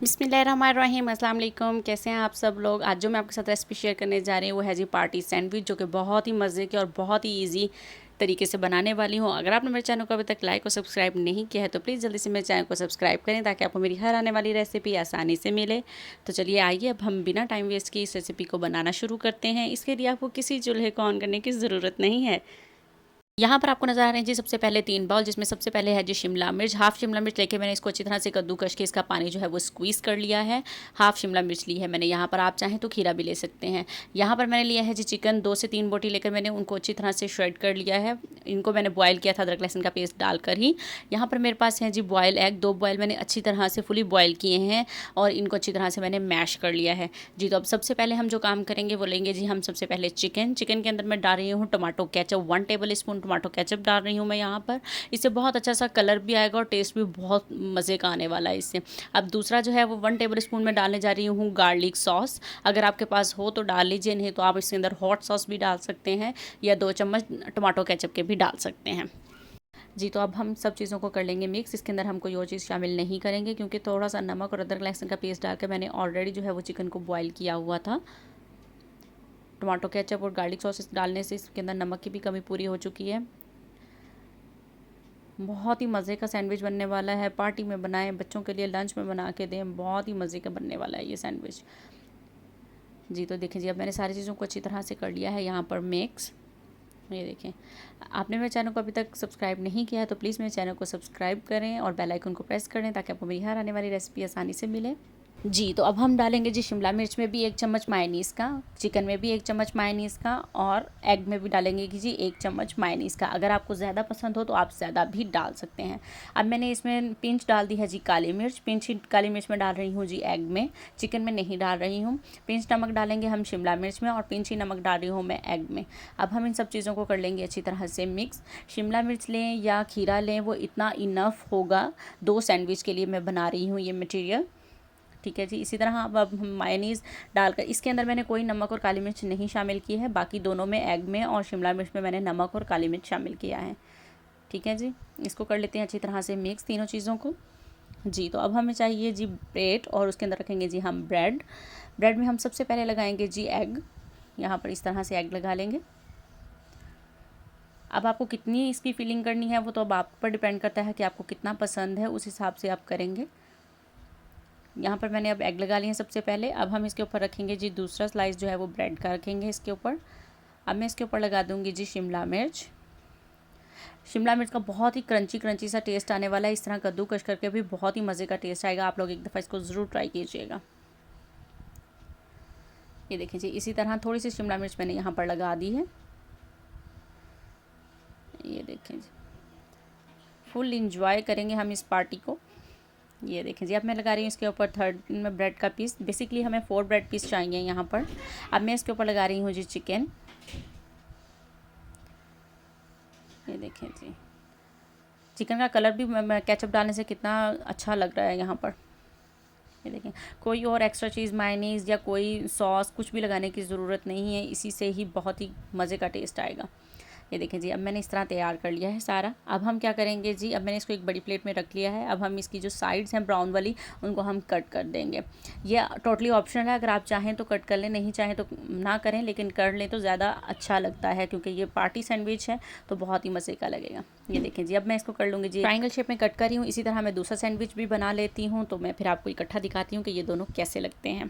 बिस्मिल्लाहिर्रहमानिर्रहीम, अस्सलाम वालेकुम। कैसे हैं आप सब लोग। आज जो मैं आपके साथ रेसिपी शेयर करने जा रही हूँ वो है जी पार्टी सैंडविच, जो कि बहुत ही मज़े के और बहुत ही इजी तरीके से बनाने वाली हूँ। अगर आपने मेरे चैनल को अभी तक लाइक और सब्सक्राइब नहीं किया है तो प्लीज़ जल्दी से मेरे चैनल को सब्सक्राइब करें ताकि आपको मेरी हर आने वाली रेसिपी आसानी से मिले। तो चलिए आइए अब हम बिना टाइम वेस्ट किए इस रेसिपी को बनाना शुरू करते हैं। इसके लिए आपको किसी चूल्हे को ऑन करने की ज़रूरत नहीं है। यहाँ पर आपको नज़र आ रहे हैं जी सबसे पहले 3 बाउल, जिसमें सबसे पहले है जी शिमला मिर्च। हाफ़ शिमला मिर्च लेके मैंने इसको अच्छी तरह से कद्दूकस के इसका पानी जो है वो स्क्वीज़ कर लिया है। हाफ़ शिमला मिर्च ली है मैंने यहाँ पर, आप चाहें तो खीरा भी ले सकते हैं। यहाँ पर मैंने लिया है जी चिकन, 2 से 3 बोटी लेकर मैंने उनको अच्छी तरह से श्रेड कर लिया है। इनको मैंने बॉयल किया था अदरक लहसुन का पेस्ट डालकर ही। यहाँ पर मेरे पास है जी बॉयल एग, 2 बॉयल मैंने अच्छी तरह से फुली बॉयल किए हैं और इनको अच्छी तरह से मैंने मैश कर लिया है जी। तो अब सबसे पहले हम जो काम करेंगे वो लेंगे जी हम सबसे पहले चिकन के अंदर मैं डाल रही हूँ tomato ketchup, 1 table spoon tomato ketchup डाल रही हूँ मैं यहाँ पर। इससे बहुत अच्छा सा कलर भी आएगा और टेस्ट भी बहुत मज़े का आने वाला है इससे। अब दूसरा जो है वो 1 टेबल स्पून में डालने जा रही हूँ गार्लिक सॉस। अगर आपके पास हो तो डाल लीजिए, नहीं तो आप इसके अंदर हॉट सॉस भी डाल सकते हैं या 2 चम्मच टमाटो केचप के भी डाल सकते हैं जी। तो अब हम सब चीज़ों को कर लेंगे मिक्स। इसके अंदर हम कोई और चीज़ शामिल नहीं करेंगे क्योंकि थोड़ा सा नमक और अदरक लहसुन का पेस्ट डालकर मैंने ऑलरेडी जो है वो चिकन को बॉयल किया हुआ था। टमाटो केचप और गार्लिक सॉस डालने से इसके अंदर नमक की भी कमी पूरी हो चुकी है। बहुत ही मज़े का सैंडविच बनने वाला है। पार्टी में बनाएं, बच्चों के लिए लंच में बना के दें, बहुत ही मज़े का बनने वाला है ये सैंडविच जी। तो देखें जी अब मैंने सारी चीज़ों को अच्छी तरह से कर लिया है यहाँ पर मिक्स। ये देखें, आपने मेरे चैनल को अभी तक सब्सक्राइब नहीं किया है तो प्लीज़ मेरे चैनल को सब्सक्राइब करें और बेल आइकन को प्रेस करें ताकि आपको मेरी हर आने वाली रेसिपी आसानी से मिले जी। तो अब हम डालेंगे जी शिमला मिर्च में भी 1 चम्मच मायोनीज़ का, चिकन में भी 1 चम्मच मायोनीज़ का और एग में भी डालेंगे कि जी 1 चम्मच मायोनीज़ का। अगर आपको ज़्यादा पसंद हो तो आप ज़्यादा भी डाल सकते हैं। अब मैंने इसमें पिंच डाल दी है जी काली मिर्च, पिंच काली मिर्च में डाल रही हूँ जी एग में, चिकन में नहीं डाल रही हूँ। पिंच नमक डालेंगे हम शिमला मिर्च में और पिंच ही नमक डाल रही हूँ मैं एग में। अब हम इन सब चीज़ों को कर लेंगे अच्छी तरह से मिक्स। शिमला मिर्च लें या खीरा लें, वो इतना इनफ होगा 2 सैंडविच के लिए मैं बना रही हूँ ये मटेरियल, ठीक है जी। इसी तरह अब हम मायोनीज़ डालकर, इसके अंदर मैंने कोई नमक और काली मिर्च नहीं शामिल की है, बाकी दोनों में एग में और शिमला मिर्च में मैंने नमक और काली मिर्च शामिल किया है, ठीक है जी। इसको कर लेते हैं अच्छी तरह से मिक्स तीनों चीज़ों को जी। तो अब हमें चाहिए जी ब्रेड और उसके अंदर रखेंगे जी हम ब्रेड में हम सबसे पहले लगाएंगे जी एग। यहाँ पर इस तरह से एग लगा लेंगे। अब आपको कितनी इसकी फिलिंग करनी है वो तो अब आप पर डिपेंड करता है कि आपको कितना पसंद है, उस हिसाब से आप करेंगे। यहाँ पर मैंने अब एग लगा लिए हैं सबसे पहले। अब हम इसके ऊपर रखेंगे जी दूसरा स्लाइस जो है वो ब्रेड का रखेंगे इसके ऊपर। अब मैं इसके ऊपर लगा दूँगी जी शिमला मिर्च का बहुत ही क्रंची सा टेस्ट आने वाला है। इस तरह कद्दूकस करके भी बहुत ही मज़े का टेस्ट आएगा। आप लोग एक दफ़ा इसको ज़रूर ट्राई कीजिएगा। ये देखें जी, इसी तरह थोड़ी सी शिमला मिर्च मैंने यहाँ पर लगा दी है। ये देखें जी, फुल इंजॉय करेंगे हम इस पार्टी को। ये देखें जी, अब मैं लगा रही हूँ इसके ऊपर थर्ड में ब्रेड का पीस। बेसिकली हमें 4 ब्रेड पीस चाहिए यहाँ पर। अब मैं इसके ऊपर लगा रही हूँ जी चिकन। ये देखें जी, चिकन का कलर भी केचप डालने से कितना अच्छा लग रहा है यहाँ पर। ये देखें, कोई और एक्स्ट्रा चीज़ मायोनीज़ या कोई सॉस कुछ भी लगाने की ज़रूरत नहीं है, इसी से ही बहुत ही मज़े का टेस्ट आएगा। ये देखें जी, अब मैंने इस तरह तैयार कर लिया है सारा। अब हम क्या करेंगे जी, अब मैंने इसको एक बड़ी प्लेट में रख लिया है। अब हम इसकी जो साइड्स हैं ब्राउन वाली, उनको हम कट कर देंगे। ये टोटली ऑप्शनल है, अगर आप चाहें तो कट कर लें, नहीं चाहें तो ना करें, लेकिन कर लें तो ज़्यादा अच्छा लगता है क्योंकि ये पार्टी सैंडविच है तो बहुत ही मज़े का लगेगा। ये देखें जी, अब मैं इसको कर लूँगी जी, ट्रायंगल शेप में कट कर रही हूँ। इसी तरह मैं दूसरा सैंडविच भी बना लेती हूँ, तो मैं फिर आपको इकट्ठा दिखाती हूँ कि ये दोनों कैसे लगते हैं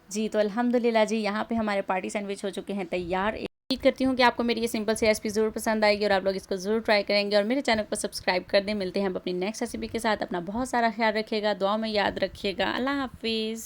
जी। तो अल्हम्दुलिल्लाह जी, यहाँ पे हमारे पार्टी सैंडविच हो चुके हैं तैयार। उम्मीद करती हूँ कि आपको मेरी ये सिंपल सी रेसिपी ज़रूर पसंद आएगी और आप लोग इसको ज़रूर ट्राई करेंगे और मेरे चैनल को सब्सक्राइब कर दें। मिलते हैं हम अपनी नेक्स्ट रेसिपी के साथ। अपना बहुत सारा ख्याल रखिएगा, दुआ में याद रखिएगा। अल्लाह हाफिज़।